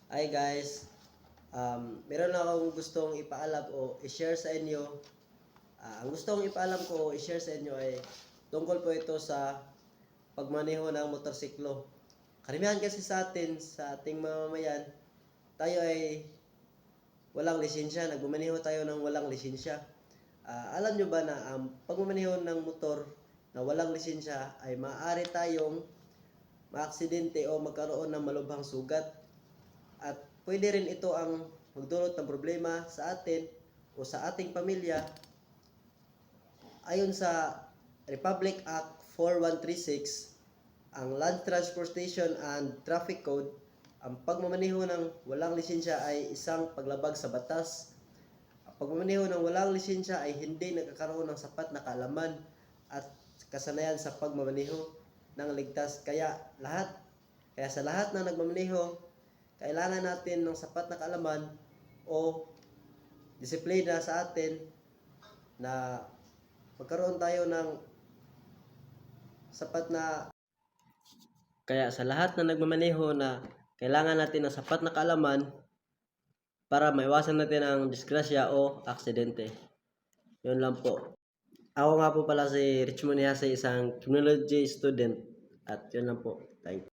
Hi guys, meron lang akong gustong ipaalam o i-share sa inyo. Ang gustong ipaalam ko o i-share sa inyo ay tungkol po ito sa pagmaneho ng motorsiklo. Karamihan kasi sa atin, sa ating mamamayan, tayo ay walang lisensya. Nagmamaneho tayo ng walang lisensya. Alam nyo ba na ang pagmamaneho ng motor na walang lisensya ay maaari tayong maaksidente o magkaroon ng malubhang sugat. At pwede rin ito ang magdulot ng problema sa atin o sa ating pamilya. Ayon sa Republic Act 4136, ang Land Transportation and Traffic Code, ang pagmamaneho ng walang lisensya ay isang paglabag sa batas. Ang pagmamaneho ng walang lisensya ay hindi nagkakaroon ng sapat na kaalaman at kasanayan sa pagmamaneho ng ligtas. Kaya sa lahat na nagmamaneho, kailangan natin ng sapat na kaalaman o disiplina sa atin na magkaroon tayo ng sapat na sa lahat na nagmamaneho na kailangan natin ng sapat na kaalaman para maiwasan natin ang disgrasya o aksidente. Yun lang po. Ako nga po pala si Richmond Yase, isang criminology student. At yun lang po. Thank you.